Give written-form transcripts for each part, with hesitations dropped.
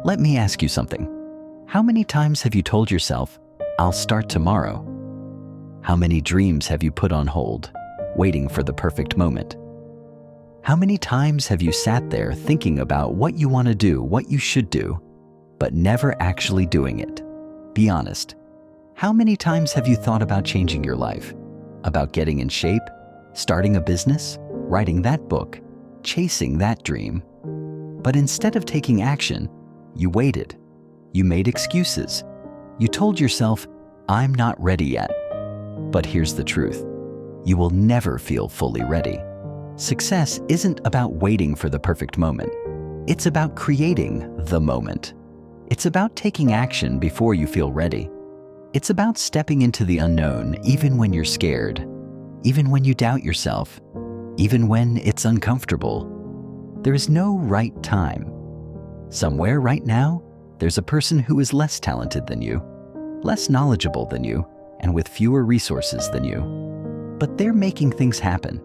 Let me ask you something. How many times have you told yourself, "I'll start tomorrow"? How many dreams have you put on hold, waiting for the perfect moment? How many times have you sat there thinking about what you want to do, what you should do, but never actually doing it? Be honest. How many times have you thought about changing your life? About getting in shape, starting a business, writing that book, chasing that dream? But instead of taking action, you waited. You made excuses. You told yourself, "I'm not ready yet." But here's the truth. You will never feel fully ready. Success isn't about waiting for the perfect moment. It's about creating the moment. It's about taking action before you feel ready. It's about stepping into the unknown even when you're scared, even when you doubt yourself, even when it's uncomfortable. There is no right time. Somewhere right now, there's a person who is less talented than you, less knowledgeable than you, and with fewer resources than you. But they're making things happen.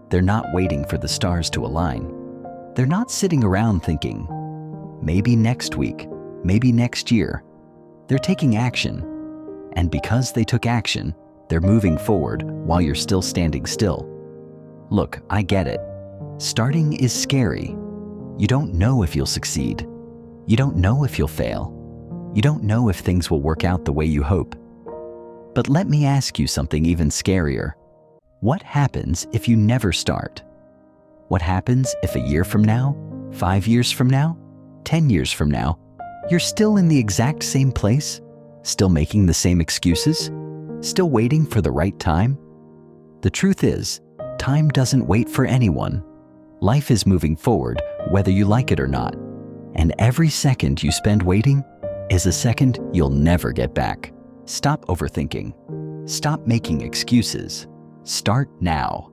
They're not waiting for the stars to align. They're not sitting around thinking, maybe next week, maybe next year. They're taking action. And because they took action, they're moving forward while you're still standing still. Look, I get it. Starting is scary. You don't know if you'll succeed. You don't know if you'll fail. You don't know if things will work out the way you hope. But let me ask you something even scarier. What happens if you never start? What happens if a year from now, 5 years from now, 10 years from now, you're still in the exact same place? Still making the same excuses? Still waiting for the right time? The truth is, time doesn't wait for anyone. Life is moving forward whether you like it or not. And every second you spend waiting is a second you'll never get back. Stop overthinking. Stop making excuses. Start now.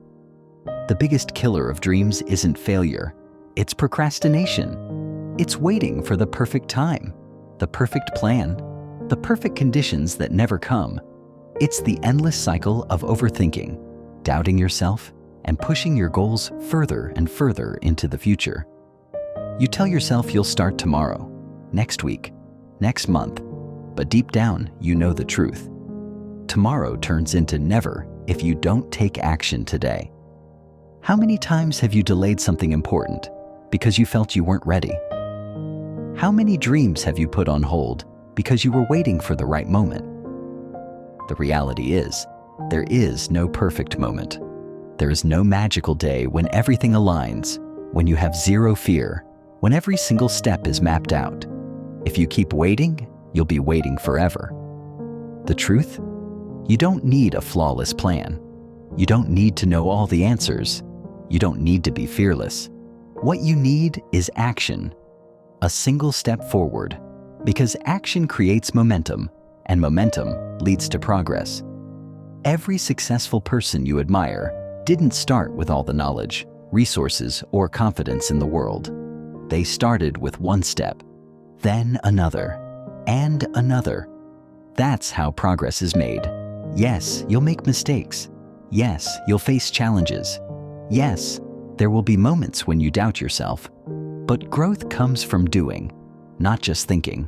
The biggest killer of dreams isn't failure. It's procrastination. It's waiting for the perfect time, the perfect plan, the perfect conditions that never come. It's the endless cycle of overthinking, doubting yourself, and pushing your goals further and further into the future. You tell yourself you'll start tomorrow, next week, next month, but deep down, you know the truth. Tomorrow turns into never if you don't take action today. How many times have you delayed something important because you felt you weren't ready? How many dreams have you put on hold because you were waiting for the right moment? The reality is, there is no perfect moment. There is no magical day when everything aligns, when you have zero fear, when every single step is mapped out. If you keep waiting, you'll be waiting forever. The truth? You don't need a flawless plan. You don't need to know all the answers. You don't need to be fearless. What you need is action. A single step forward, because action creates momentum, and momentum leads to progress. Every successful person you admire didn't start with all the knowledge, resources, or confidence in the world. They started with one step, then another, and another. That's how progress is made. Yes, you'll make mistakes. Yes, you'll face challenges. Yes, there will be moments when you doubt yourself. But growth comes from doing, not just thinking.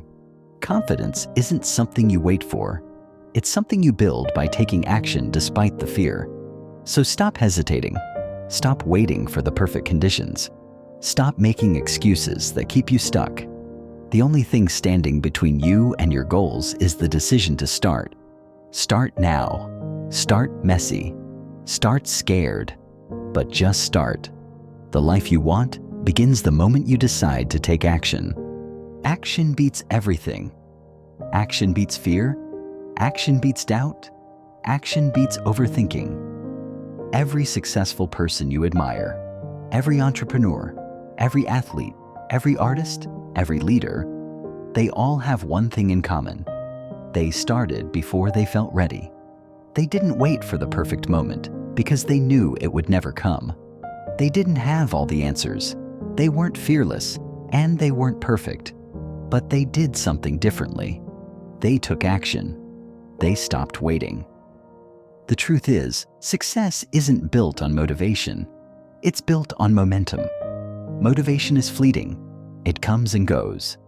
Confidence isn't something you wait for. It's something you build by taking action despite the fear. So stop hesitating. Stop waiting for the perfect conditions. Stop making excuses that keep you stuck. The only thing standing between you and your goals is the decision to start. Start now. Start messy. Start scared. But just start. The life you want begins the moment you decide to take action. Action beats everything. Action beats fear. Action beats doubt. Action beats overthinking. Every successful person you admire, every entrepreneur, every athlete, every artist, every leader, they all have one thing in common. They started before they felt ready. They didn't wait for the perfect moment because they knew it would never come. They didn't have all the answers. They weren't fearless, and they weren't perfect. But they did something differently. They took action. They stopped waiting. The truth is, success isn't built on motivation. It's built on momentum. Motivation is fleeting. It comes and goes.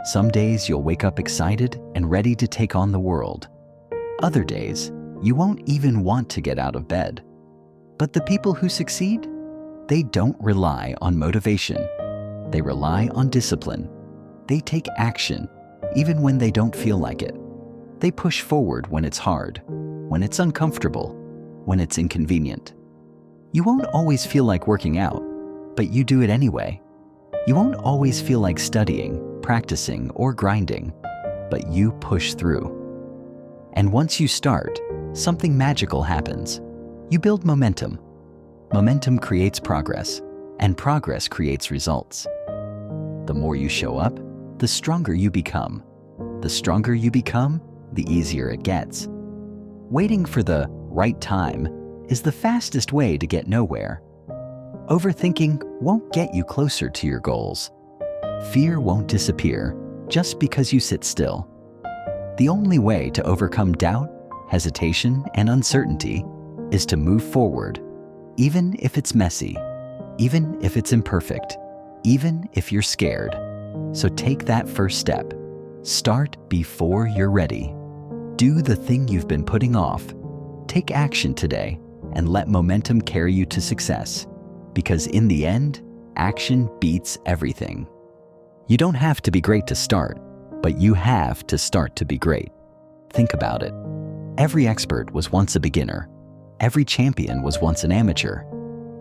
Some days you'll wake up excited and ready to take on the world. Other days, you won't even want to get out of bed. But the people who succeed, they don't rely on motivation. They rely on discipline. They take action, even when they don't feel like it. They push forward when it's hard, when it's uncomfortable, when it's inconvenient. You won't always feel like working out, but you do it anyway. You won't always feel like studying, practicing, or grinding, but you push through. And once you start, something magical happens. You build momentum. Momentum creates progress, and progress creates results. The more you show up, the stronger you become. The stronger you become, the easier it gets. Waiting for the right time is the fastest way to get nowhere. Overthinking won't get you closer to your goals. Fear won't disappear just because you sit still. The only way to overcome doubt, hesitation, and uncertainty is to move forward, even if it's messy, even if it's imperfect, even if you're scared. So take that first step. Start before you're ready. Do the thing you've been putting off. Take action today and let momentum carry you to success. Because in the end, action beats everything. You don't have to be great to start, but you have to start to be great. Think about it. Every expert was once a beginner. Every champion was once an amateur.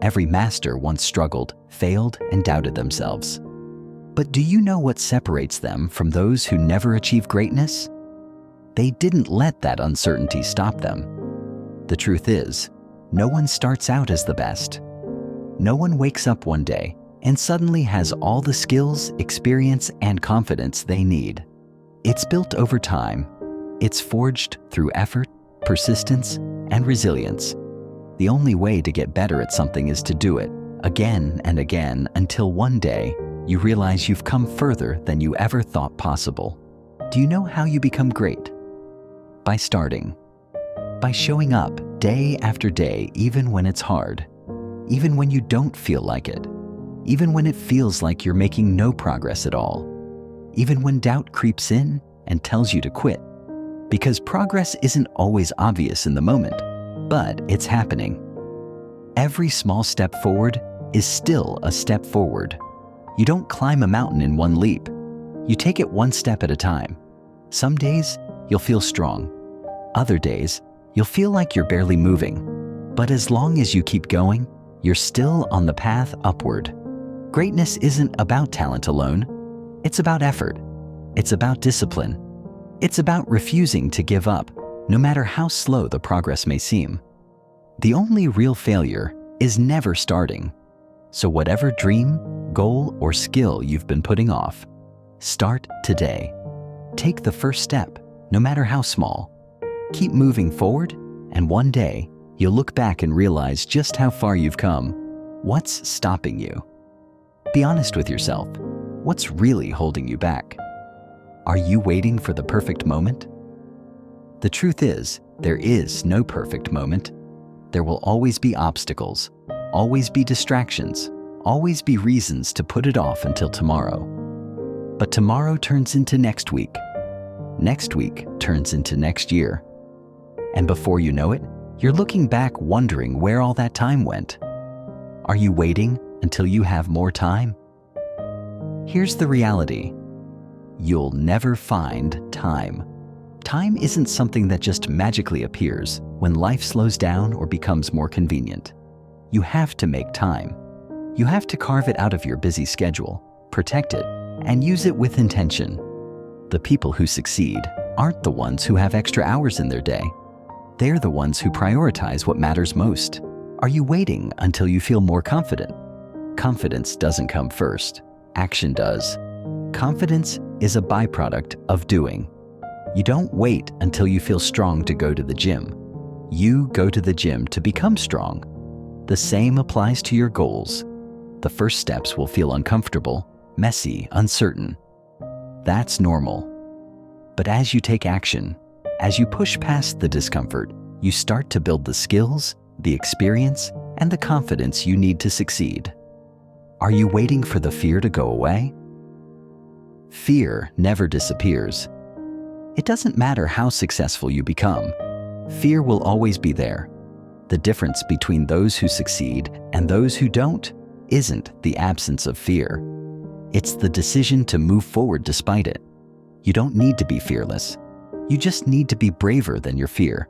Every master once struggled, failed, and doubted themselves. But do you know what separates them from those who never achieve greatness? They didn't let that uncertainty stop them. The truth is, no one starts out as the best. No one wakes up one day and suddenly has all the skills, experience, and confidence they need. It's built over time. It's forged through effort, persistence, and resilience. The only way to get better at something is to do it again and again until one day you realize you've come further than you ever thought possible. Do you know how you become great? By starting. By showing up day after day, even when it's hard, even when you don't feel like it, even when it feels like you're making no progress at all, even when doubt creeps in and tells you to quit. Because progress isn't always obvious in the moment, but it's happening. Every small step forward is still a step forward. You don't climb a mountain in one leap. You take it one step at a time. Some days, you'll feel strong. Other days, you'll feel like you're barely moving. But as long as you keep going, you're still on the path upward. Greatness isn't about talent alone. It's about effort. It's about discipline. It's about refusing to give up, no matter how slow the progress may seem. The only real failure is never starting. So whatever dream, goal, or skill you've been putting off, start today. Take the first step, no matter how small. Keep moving forward, and one day, you'll look back and realize just how far you've come. What's stopping you? Be honest with yourself. What's really holding you back? Are you waiting for the perfect moment? The truth is, there is no perfect moment. There will always be obstacles, always be distractions, always be reasons to put it off until tomorrow. But tomorrow turns into next week. Next week turns into next year. And before you know it, you're looking back wondering where all that time went. Are you waiting until you have more time? Here's the reality. You'll never find time. Time isn't something that just magically appears when life slows down or becomes more convenient. You have to make time. You have to carve it out of your busy schedule, protect it, and use it with intention. The people who succeed aren't the ones who have extra hours in their day. They're the ones who prioritize what matters most. Are you waiting until you feel more confident? Confidence doesn't come first. Action does. Confidence is a byproduct of doing. You don't wait until you feel strong to go to the gym. You go to the gym to become strong. The same applies to your goals. The first steps will feel uncomfortable, messy, uncertain. That's normal. But as you take action, as you push past the discomfort, you start to build the skills, the experience, and the confidence you need to succeed. Are you waiting for the fear to go away? Fear never disappears. It doesn't matter how successful you become. Fear will always be there. The difference between those who succeed and those who don't isn't the absence of fear. It's the decision to move forward despite it. You don't need to be fearless. You just need to be braver than your fear.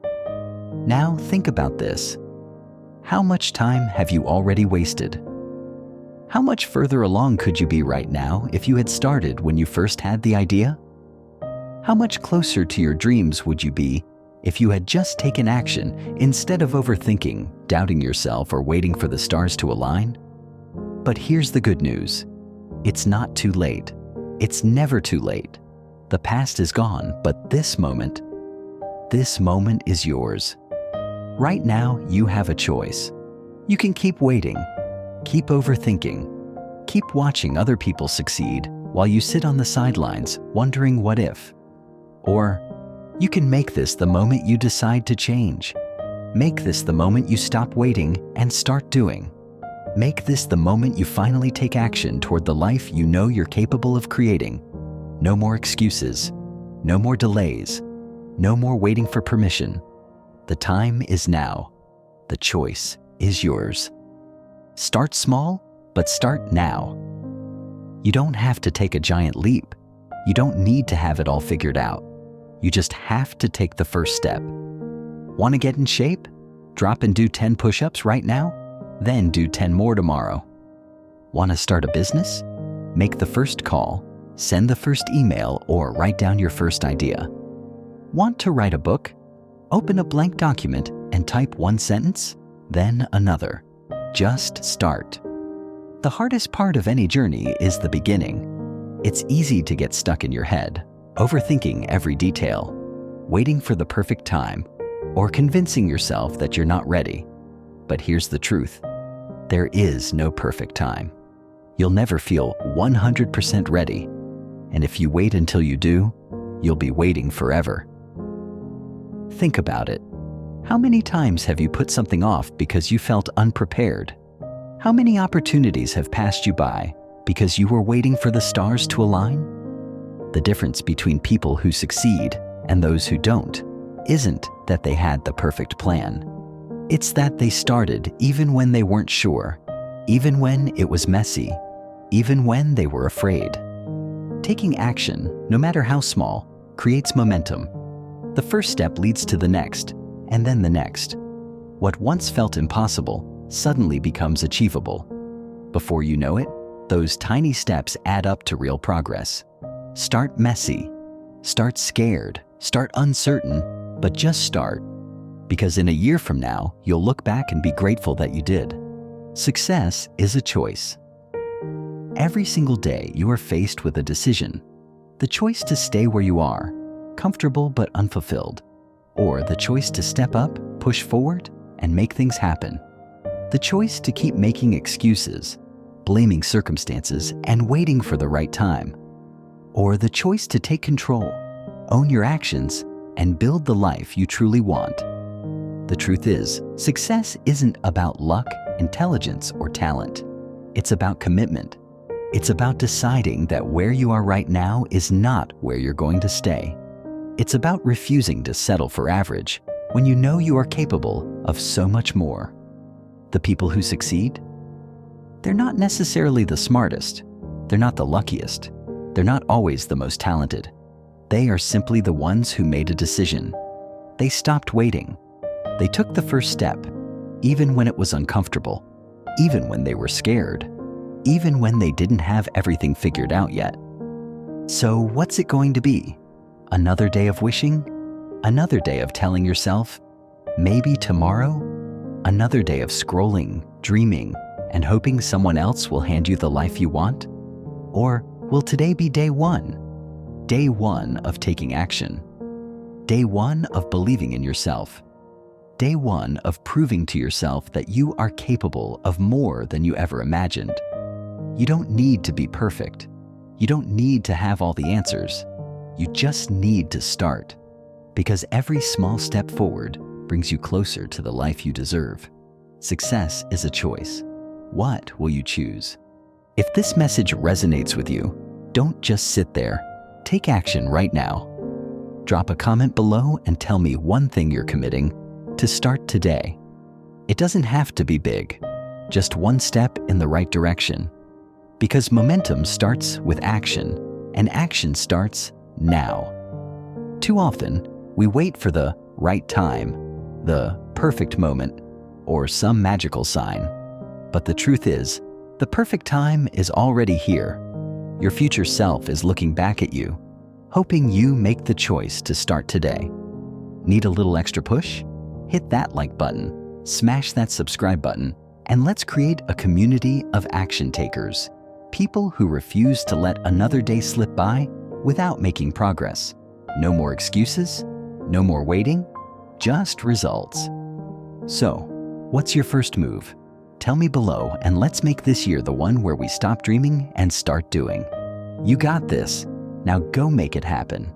Now think about this. How much time have you already wasted? How much further along could you be right now if you had started when you first had the idea? How much closer to your dreams would you be if you had just taken action instead of overthinking, doubting yourself, or waiting for the stars to align? But here's the good news. It's not too late. It's never too late. The past is gone, but this moment is yours. Right now, you have a choice. You can keep waiting, keep overthinking, keep watching other people succeed while you sit on the sidelines wondering what if. Or you can make this the moment you decide to change. Make this the moment you stop waiting and start doing. Make this the moment you finally take action toward the life you know you're capable of creating. No more excuses, no more delays, no more waiting for permission. The time is now. The choice is yours. Start small, but start now. You don't have to take a giant leap. You don't need to have it all figured out. You just have to take the first step. Want to get in shape? Drop and do 10 push-ups right now, then do 10 more tomorrow. Want to start a business? Make the first call, send the first email, or write down your first idea. Want to write a book? Open a blank document and type one sentence, then another. Just start. The hardest part of any journey is the beginning. It's easy to get stuck in your head, overthinking every detail, waiting for the perfect time, or convincing yourself that you're not ready. But here's the truth. There is no perfect time. You'll never feel 100% ready. And if you wait until you do, you'll be waiting forever. Think about it. How many times have you put something off because you felt unprepared? How many opportunities have passed you by because you were waiting for the stars to align? The difference between people who succeed and those who don't isn't that they had the perfect plan. It's that they started even when they weren't sure, even when it was messy, even when they were afraid. Taking action, no matter how small, creates momentum. The first step leads to the next, and then the next. What once felt impossible suddenly becomes achievable. Before you know it, those tiny steps add up to real progress. Start messy, start scared, start uncertain, but just start. Because in a year from now, you'll look back and be grateful that you did. Success is a choice. Every single day you are faced with a decision. The choice to stay where you are, comfortable but unfulfilled, or the choice to step up, push forward, and make things happen. The choice to keep making excuses, blaming circumstances, and waiting for the right time. Or the choice to take control, own your actions, and build the life you truly want. The truth is, success isn't about luck, intelligence, or talent. It's about commitment. It's about deciding that where you are right now is not where you're going to stay. It's about refusing to settle for average when you know you are capable of so much more. The people who succeed? They're not necessarily the smartest. They're not the luckiest. They're not always the most talented. They are simply the ones who made a decision. They stopped waiting. They took the first step, even when it was uncomfortable, even when they were scared, even when they didn't have everything figured out yet. So what's it going to be? Another day of wishing? Another day of telling yourself, maybe tomorrow? Another day of scrolling, dreaming, and hoping someone else will hand you the life you want? Or will today be day one? Day one of taking action. Day one of believing in yourself. Day one of proving to yourself that you are capable of more than you ever imagined. You don't need to be perfect. You don't need to have all the answers. You just need to start. Because every small step forward brings you closer to the life you deserve. Success is a choice. What will you choose? If this message resonates with you, Don't just sit there. Take action right now. Drop a comment below and tell me one thing you're committing to start today. It doesn't have to be big, just one step in the right direction. Because momentum starts with action, and action starts now. Too often, we wait for the right time, the perfect moment, or some magical sign. But the truth is, the perfect time is already here. Your future self is looking back at you, hoping you make the choice to start today. Need a little extra push? Hit that like button, smash that subscribe button, and let's create a community of action takers. People who refuse to let another day slip by without making progress. No more excuses, no more waiting, just results. So, what's your first move? Tell me below and let's make this year the one where we stop dreaming and start doing. You got this. Now go make it happen.